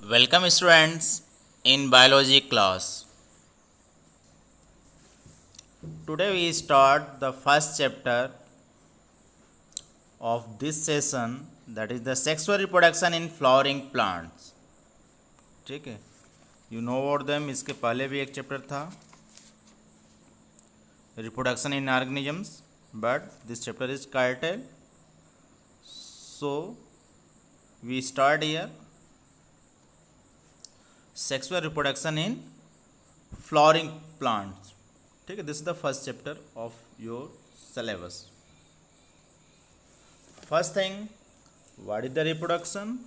Welcome students in biology class. Today we start the first chapter of this session, that is the sexual reproduction in flowering plants. ठीक है, you know about them. इसके पहले भी एक chapter था reproduction in organisms, but this chapter is curtailed. So we start here sexual reproduction in flowering plants. ठीक है, this is the first chapter of your syllabus. First thing, what is the reproduction?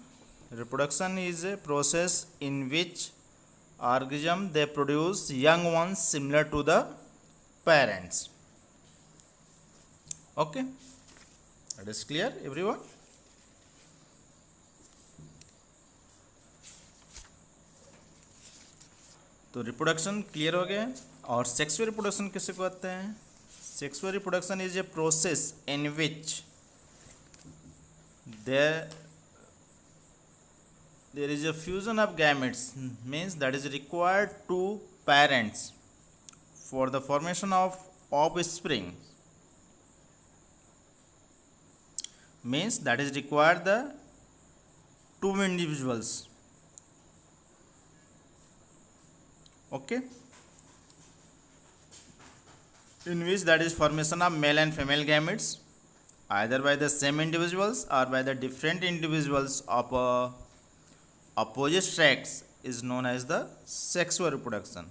Reproduction is a process in which organism they produce young ones similar to the parents. Okay, that is clear everyone? तो reproduction clear हो गया. और sexual reproduction किसे कहते हैं? Sexual reproduction is a process in which there is a fusion of gametes, means that is required to parents for the formation of offspring, means that is required the two individuals. Okay, in which that is formation of male and female gametes either by the same individuals or by the different individuals of opposite sex is known as the sexual reproduction.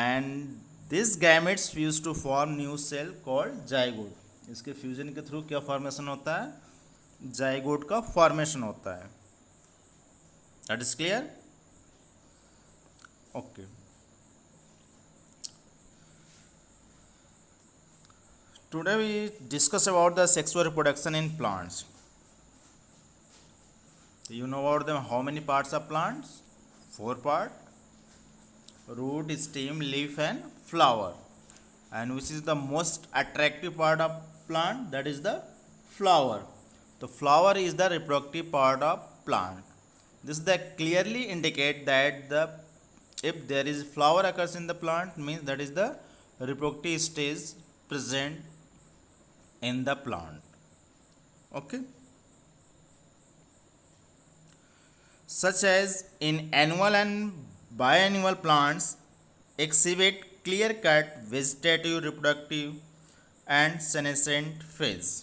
And these gametes fuse to form new cell called zygote. इसके fusion के through क्या formation होता है? Zygote का formation होता है. That is clear? Okay. Today we discuss about the sexual reproduction in plants. You know about them, how many parts of plants? 4 parts: root, stem, leaf and flower. And which is the most attractive part of plant? That is the flower. The flower is the reproductive part of plant. This that clearly indicate that if there is flower occurs in the plant, means that is the reproductive stage present in the plant. Okay, such as in annual and biannual plants exhibit clear cut vegetative, reproductive and senescent phase.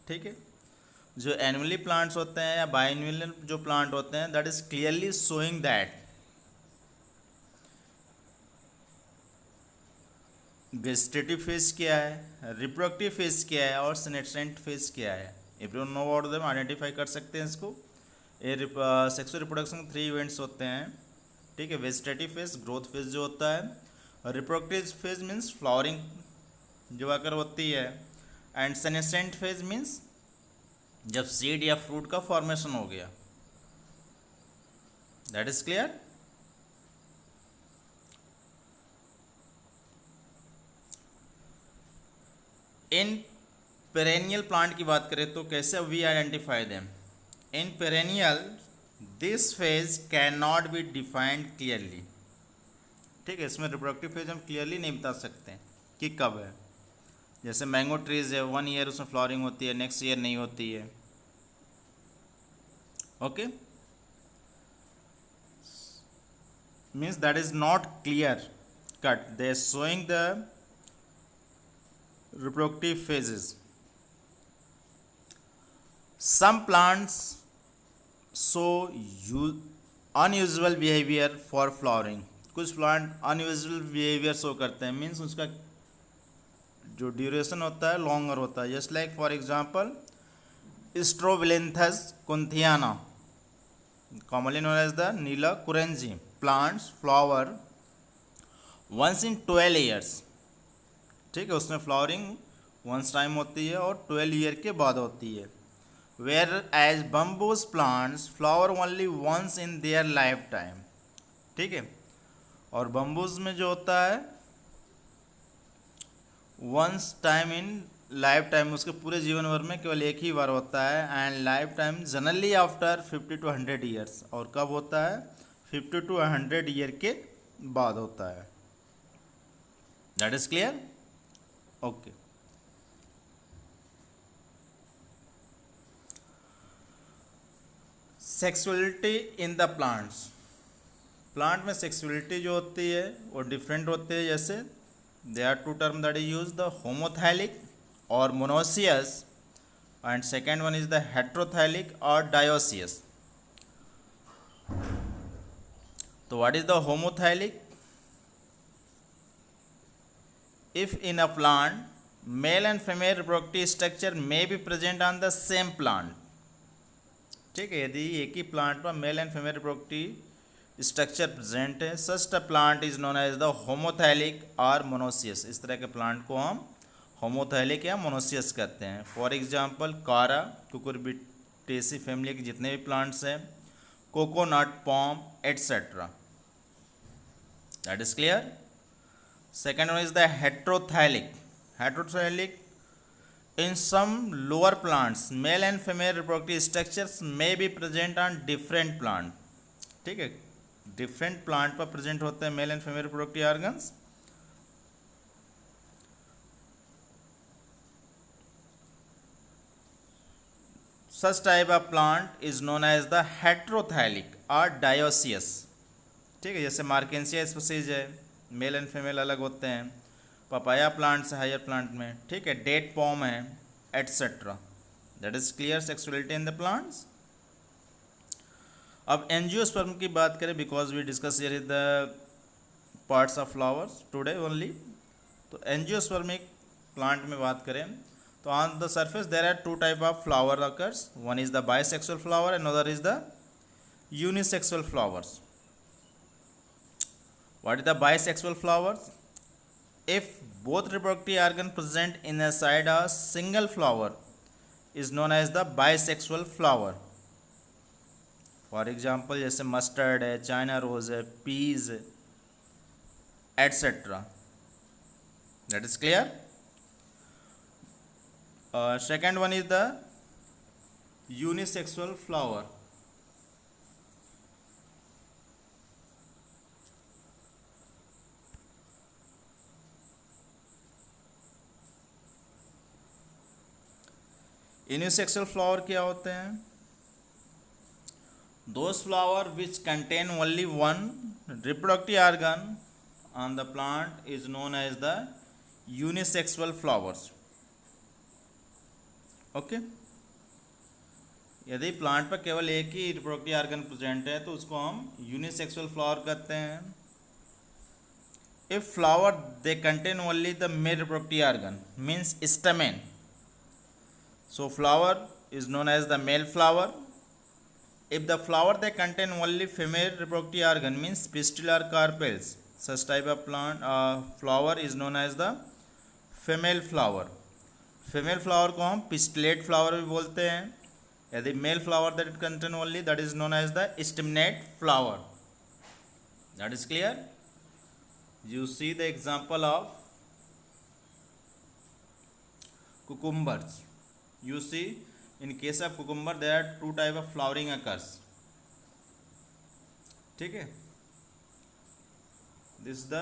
ठीक है, जो annually plants होते हैं या बायएनुअल जो plant होते हैं, that is clearly showing that vegetative phase क्या है, रिप्रोडक्टिव फेज क्या है और सेनेसेंट फेज क्या है. Everyone no about them, identify कर सकते हैं इसको. ये सेक्सुअल रिप्रोडक्शन के 3 इवेंट्स होते हैं. ठीक है, वेजिटेटिव फेज, ग्रोथ फेज जो होता है, और रिप्रोडक्टिव फेज मीन्स फ्लावरिंग जो आकर होती है, एंड सेनेसेंट फेज मीन्स जब सीड या फ्रूट का फॉर्मेशन हो गया. That is clear? In perennial plant की बात करें तो कैसे we identify them? In perennial this phase can not be defined clearly. ठीक है, इसमें रिप्रोडक्टिव फेज हम क्लियरली नहीं बता सकते कि कब है. जैसे मैंगो ट्रीज है, 1 ईयर उसमें फ्लावरिंग होती है, नेक्स्ट ईयर नहीं होती है. Okay, means that is not clear cut, they showing the reproductive phases. Some plants show unusual behavior for flowering. कुछ प्लांट अनयूजुअल बिहेवियर शो करते हैं, मीन्स उसका जो ड्यूरेशन होता है लॉन्गर होता है. Just like for example Strobilanthes kunthiana, commonly known as the Neela Kurinji, plants flower once in 12 years. ठीक है, उसमें फ्लावरिंग वंस टाइम होती है और 12 ईयर के बाद होती है. Where as bamboos plants flower only once in their life time. ठीक है, और बम्बूज में जो होता है once time in life time उसके पूरे जीवन भर में केवल एक ही बार होता है, and life time generally after 50 to 100 years, और कब होता है 50 to 100 ईयर के बाद होता है। That is clear? Okay. Sexuality in the plants, plant में सेक्सुअलिटी जो होती है वो डिफरेंट होती है। जैसे there are two terms that is used, the homothallic or monoecious, and second one is the heterothallic or dioecious. So what is the homothallic? If in a plant male and female reproductive structure may be present on the same plant, ठीक है, यदि एक ही plant पर male and female reproductive structure present है, such the plant is known as the homothallic और monoecious. इस तरह के प्लांट को हम होमोथैलिक या मोनोसियस कहते हैं। For example Chara, Cucurbitaceae family के जितने भी प्लांट्स हैं, coconut, palm etcetera. That is clear? Second one is the heterothallic. Heterothallic in some lower plants male and female reproductive structures may be present on different plant, ठीक है, different plant पर present होते हैं male and female reproductive organs. Such type of plant is known as the heterothallic और dioecious. ठीक है, जैसे marchantia species है, मेल एंड फीमेल अलग होते हैं। पपाया प्लांट्स है हायर प्लांट में, ठीक है, डेट पॉम है etcetera. That is clear sexuality in the plants. अब एंजियोस्पर्म की बात करें, because we discuss here the parts of flowers today only. तो एंजियोस्पर्मिक प्लांट में बात करें तो on the surface there are two type of flower occurs, one is the bisexual flower and other is the unisexual flowers. What is the bisexual flowers? If both reproductive organ present in a side a single flower is known as the bisexual flower. For example, जैसे mustard है, china rose है, peas etcetera. That is clear? Second one is the unisexual flower. Unisexual flower क्या होते हैं? Those flower which contain only one reproductive organ on the plant is known as the unisexual flowers. Okay, यदि plant पर केवल एक ही reproductive organ present है तो उसको हम यूनिसेक्सुअल फ्लावर कहते हैं। If flower they contain only the male reproductive organ means stamen, so flower is known as the male flower. If the flower they contain only female reproductive organ means pistil or carpels, such type of plant flower is known as the female flower. Female flower को हम pistillate flower भी बोलते हैं। यदि male flower that it contain only, that is known as the staminate flower. That is clear? You see the example of cucumbers. You see, in case of cucumber there are two type of flowering occurs, ठीक है, this is the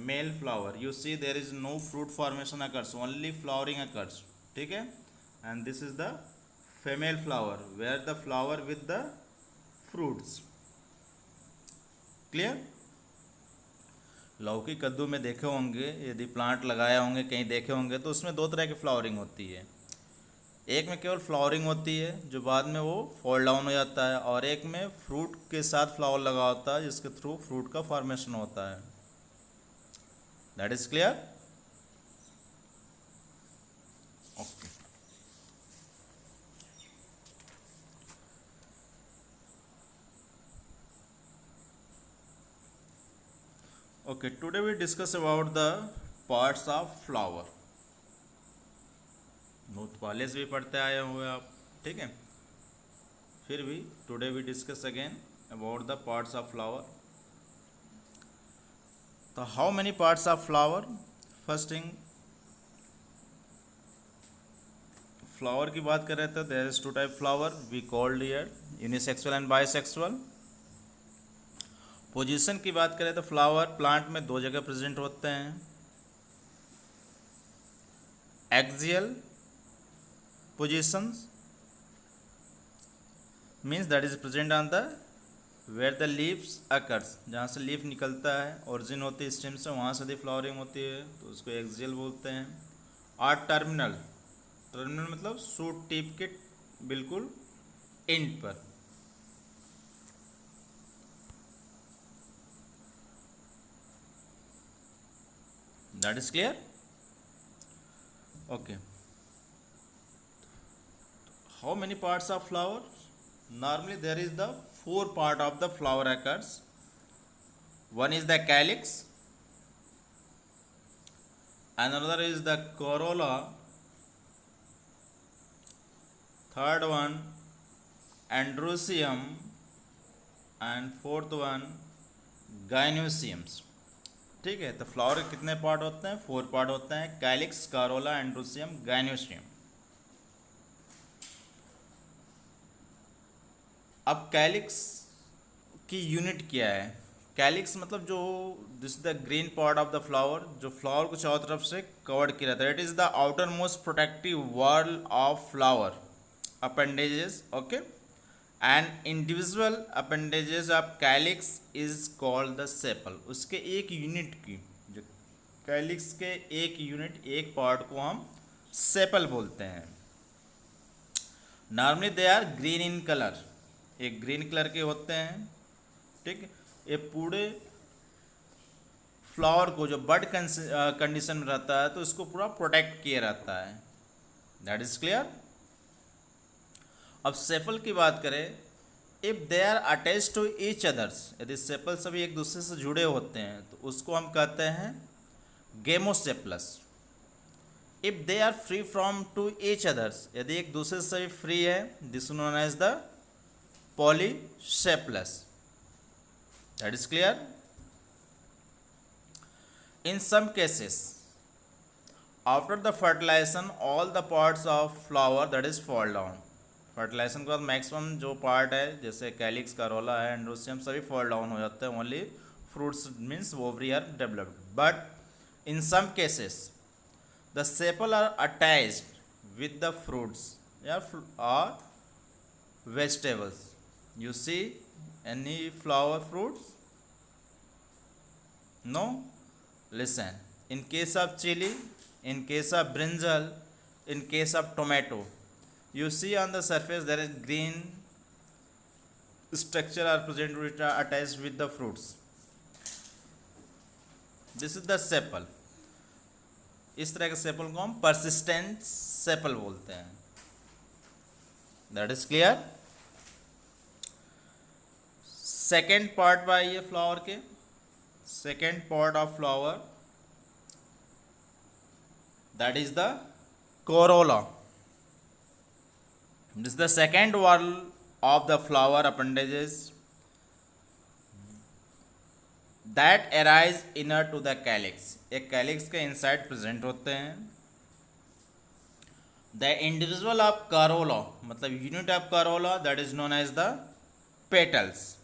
male flower. You see there is no fruit formation occurs, only flowering occurs, ठीक है, and this is the female flower where the flower with the fruits. Clear? लौकी कद्दू में देखे होंगे, यदि प्लांट लगाया होंगे कहीं देखे होंगे तो उसमें दो तरह की फ्लावरिंग होती है। एक में केवल फ्लावरिंग होती है जो बाद में वो फॉल डाउन हो जाता है, और एक में फ्रूट के साथ फ्लावर लगा होता है जिसके थ्रू फ्रूट का फॉर्मेशन होता है। That is clear? Okay, okay, today we discuss about the parts of flower. बहुत पहले से भी पढ़ते आए हुए आप, ठीक है, फिर भी today we discuss again about the parts of flower. तो how many parts of flower? First thing, flower की बात कर रहे थे, there is two type flower we called here unisexual and bisexual. Position की बात करें तो फ्लावर प्लांट में दो जगह प्रेजेंट होते हैं, axial positions means that is present on the where the leaves occurs, जहाँ से लीफ निकलता है, ओरिजिन होती है स्टेम से, वहाँ से यदि फ्लावरिंग होती है तो उसको एक्सियल बोलते हैं। और टर्मिनल, टर्मिनल मतलब शूट टिप के बिल्कुल एंड पर। That is clear, okay. How many parts of flower? Normally there is the four part of the flower occurs. One is the calyx, another is the corolla, third one androecium, and fourth one gynoeciums। ठीक है, तो flower के कितने part होते हैं? 4 part होते हैं, calyx, Corolla, androecium, gynoecium. अब कैलिक्स की यूनिट क्या है? कैलिक्स मतलब जो this the green part of the flower, जो फ्लावर को चारों तरफ से कवर्ड किया रहता है। It is the outer most protective wall of flower appendages, okay. And individual appendages of calyx is called the sepal. उसके एक यूनिट की, जो कैलिक्स के एक यूनिट, एक पार्ट को हम सेपल बोलते हैं। Normally they are green in colour, एक ग्रीन कलर के होते हैं, ठीक। ये पूरे फ्लावर को जो बड कंडीशन में रहता है तो इसको पूरा प्रोटेक्ट किया रहता है। That is clear. अब सेपल की बात करें, if they are attach to each others, यदि सेपल सभी एक दूसरे से जुड़े होते हैं तो उसको हम कहते हैं gamosepalous. If they are free from to each others, यदि एक दूसरे से फ्री है, this known as the polycephalus। That is clear? In some cases, after the fertilization, all the parts of flower that is fall down। Fertilization के बाद maximum जो part है, जैसे कैलिक्स, करोला है, एंड्रोसियम, सभी फॉल डाउन हो जाते हैं। Only fruits means ovary are developed. But in some cases the sepal are attached with the fruits या और vegetables। You see any flower fruits? No? Listen. In case of chili, in case of brinjal, in case of tomato, you see on the surface there is green structure are present which are attached with the fruits. This is the sepal। इस तरह के sepal को हम persistent sepal बोलते हैं। That is clear? Second part में आइए flower के। Second part of flower that is the corolla. This the second whorl of the flower appendages that arise inner to the calyx. एक calyx के inside present होते हैं। The individual of corolla मतलब unit of corolla that is known as the petals.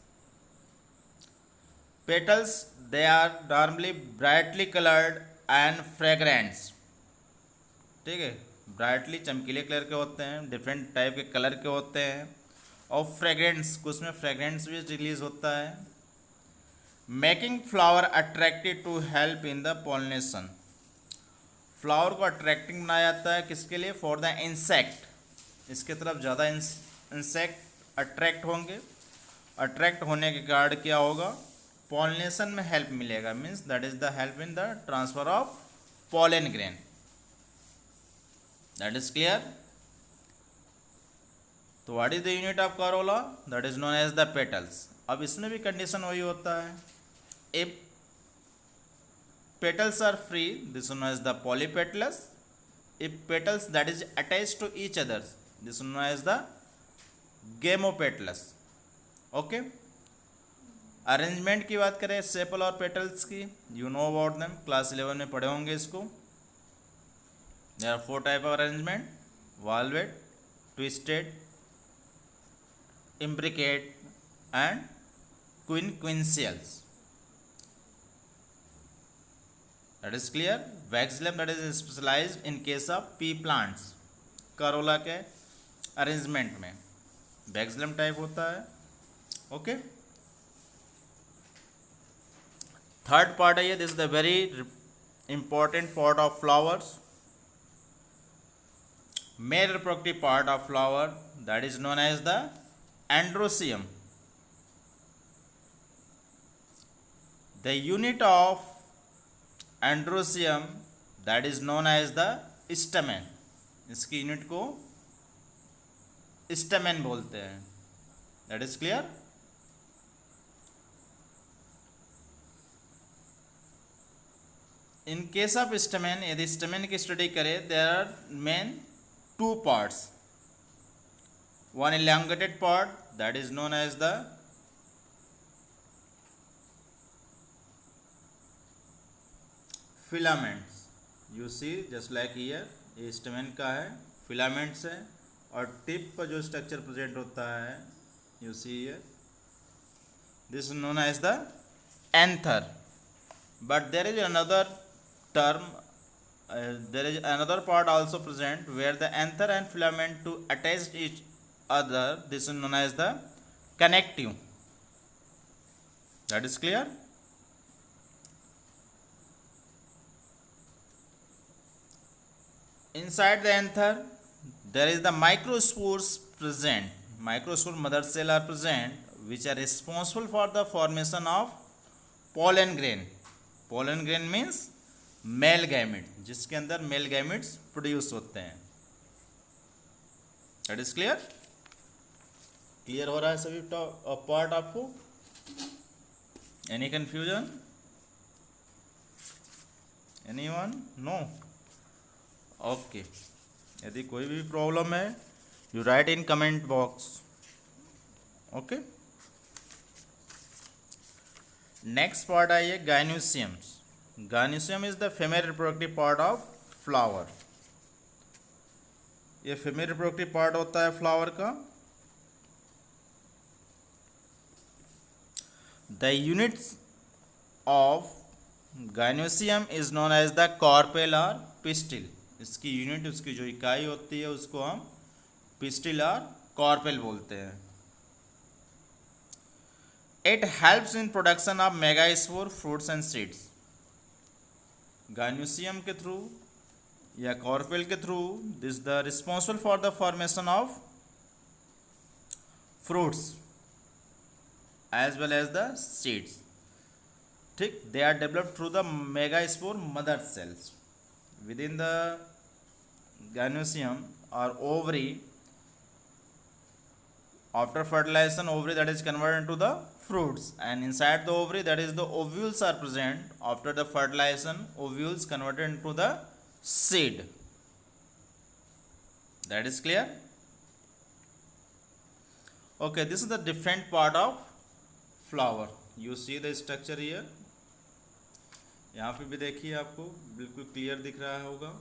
Petals they are normally brightly colored and fragrant। ठीक है, brightly चमकीले colour के होते हैं, डिफरेंट टाइप के कलर के होते हैं, और फ्रेग्रेंस, कुछ में फ्रेग्रेंस भी रिलीज होता है। Making flower attractive to help in the pollination. Flower को अट्रैक्टिंग बनाया जाता है किसके लिए? For the insect. इसके तरफ ज़्यादा इंसेक्ट अट्रैक्ट होंगे। अट्रैक्ट होने के कारण क्या होगा? पॉलिनेशन में हेल्प मिलेगा। Means that is the help in the transfer of pollen grain. That is clear. तो what is the unit of corolla? That is known as the petals. अब इसमें भी कंडीशन वही होता है। इफ petals are free, this one is the polypetalous. If petals that is attached to each other, this one is the gamopetalous। Okay, arrangement की बात करें सेपल और पेटल्स की, you know about them, class 11 में पढ़े होंगे इसको। There are 4 type of arrangement. valved, twisted, imbricate, and quinquentials. That is clear. Waxillum that is specialized in case of pea plants. Corolla के अरेंजमेंट में वैक्सिलम type होता है. Okay. Third part है ये. This is the very important part of flowers. Male reproductive part of flower, that is known as the androecium. The unit of androecium that is known as the stamen. इसकी unit को stamen बोलते हैं. That is clear. In case of stamen, यदि stamen की study करें, there are main two parts. One elongated part that is known as the filaments. You see just like here, ये stamen का है, filaments है, और टिप पर जो स्ट्रक्चर प्रेजेंट होता है, you see here, this is known as the anther. But there is another term, there is another part also present where the anther and filament to attach each other. This is known as the connective. That is clear. Inside the anther there is the microspores present. Microspore mother cell are present which are responsible for the formation of pollen grain. Pollen grain means male gamete, जिसके अंदर male gametes produce होते हैं. That is clear. Clear हो रहा है सभी part आपको? Any confusion? Anyone? No? Okay. यदि कोई भी प्रॉब्लम है you write in comment box. Okay. Next part आइए gynoeciums. Gynoecium is the female reproductive part of flower. ये female reproductive part होता है flower का. The units of gynoecium is known as the carpel or pistil. इसकी unit, उसकी जो इकाई होती है उसको हम pistil और carpel बोलते हैं. It helps in production of megaspore fruits and seeds. Gynoecium के थ्रू या कॉर्पेल के through this the responsible for the formation of fruits as well as the seeds. ठीक. They are developed through the megaspore mother cells within the gynoecium और ovary. After fertilization, ovary that is converted into the fruits, and inside the ovary that is the ovules are present. After the fertilization, ovules converted into the seed. That is clear. Okay, this is the different part of flower. You see the structure here. यहाँ पे भी देखिए, आपको बिल्कुल clear दिख रहा होगा.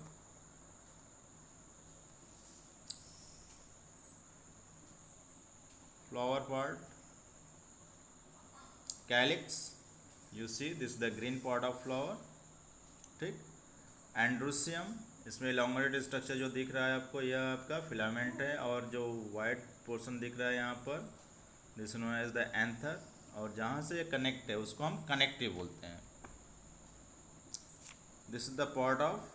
Flower part, calyx, you see this is the green part of flower. ठीक. एंड्रोसियम, इसमें elongated स्ट्रक्चर जो दिख रहा है आपको, यह आपका फिलामेंट है, और जो वाइट पोर्शन दिख रहा है यहाँ पर, this known as the anther, और जहाँ से ये कनेक्ट है उसको हम कनेक्टिव बोलते हैं. This is the part of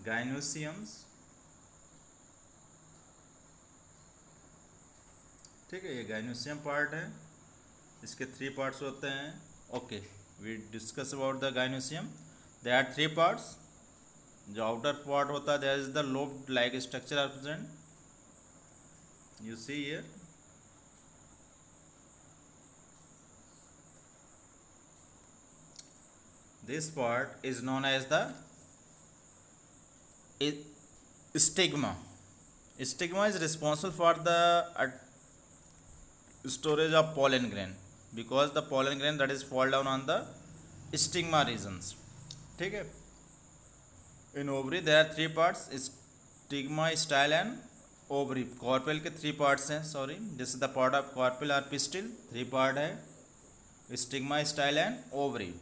gynoeciums. ठीक है. ये गाइनोसियम पार्ट है. इसके 3 पार्ट्स होते हैं. Okay, we discuss about the gynoecium. There are 3 parts. जो आउटर पार्ट होता है there is the lobe like structure are present. You see here. This part is known as the stigma. Stigma is responsible for the storage of pollen grain because the pollen grain that is fall down on the stigma regions. ठीक है. In ovary there are 3 parts: stigma, style and ovary, carpel के 3 parts हैं, sorry, this is the part of carpel और pistil, 3 part है, stigma, style and ovary.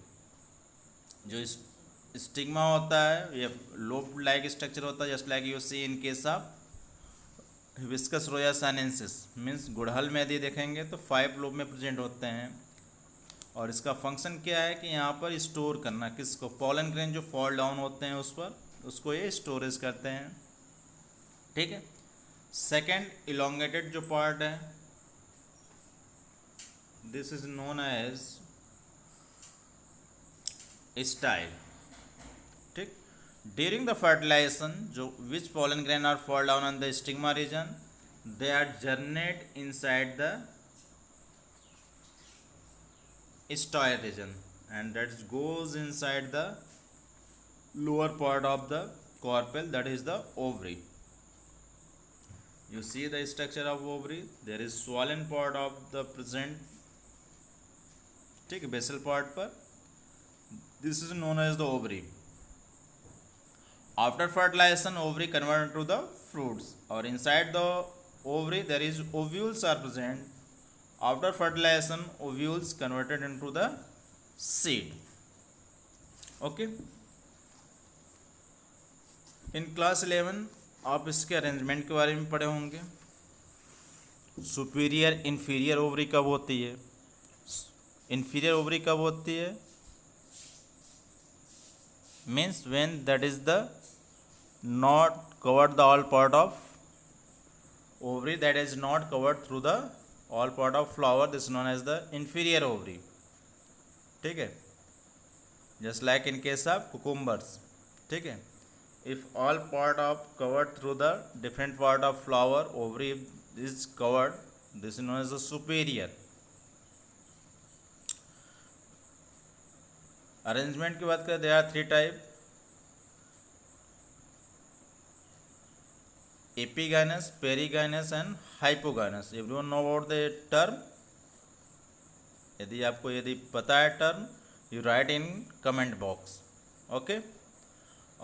जो stigma होता है ये लोब लाइक स्ट्रक्चर होता है, just like you see in case of hibiscus rosa sinensis, means गुड़हल में यदि देखेंगे तो 5 लोब में प्रेजेंट होते हैं। और इसका फंक्शन क्या है कि यहाँ पर स्टोर करना, किसको, पॉलन ग्रेन जो फॉल डाउन होते हैं उस पर, उसको ये स्टोरेज करते हैं, ठीक है। सेकेंड, इलोंगेटेड जो पार्ट है, this is known as style, ठीक। ड्यूरिंग द फर्टिलाइजेशन, जो which pollen grain are fall down on the stigma region, they are germinate inside the style region and that goes inside the lower part of the corpel, that is the ovary. You see the structure of ovary, there is swollen part of the present, ठीक है, basal part पर, this is known as the ovary. After fertilization, ovary convert into the fruits, or inside the ovary there is ovules are present. After fertilization, ovules converted into the seed. Okay. In class 11 आप इसके arrangement के बारे में पढ़े होंगे। Superior inferior ovary कब होती है, इन्फीरियर ओवरी कब होती है, means when that is the not covered the all part of ovary, that is not covered through the all part of flower, this is known as the inferior ovary, ठीक है, just like in case of cucumbers, ठीक है। if all part of covered through the different part of flower, ovary is covered, this is known as the superior। arrangement की बात करें, there are 3 type, epigynous, perigynous and hypogynous। everyone know about the term, यदि पता है term, you write in comment box, okay.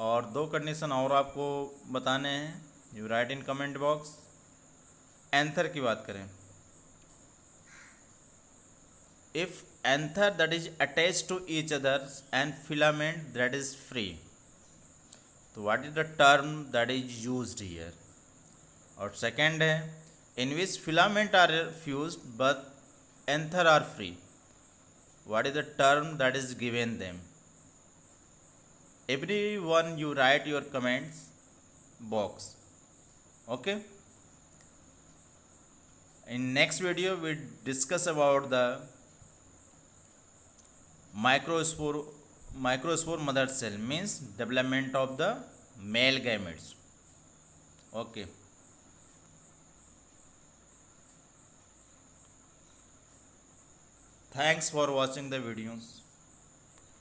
और 2 condition और आपको बताने हैं, you write in comment box. Anther की बात करें, if anther that is attach to each other and filament that is free, तो what is the term that is used here. और सेकेंड है, in which filament are fused but anther are free, what is the term that is given them. everyone you write your comments box, okay। in next video we discuss about the microspore mother cell, means development of the male gametes, okay। Thanks for watching the videos.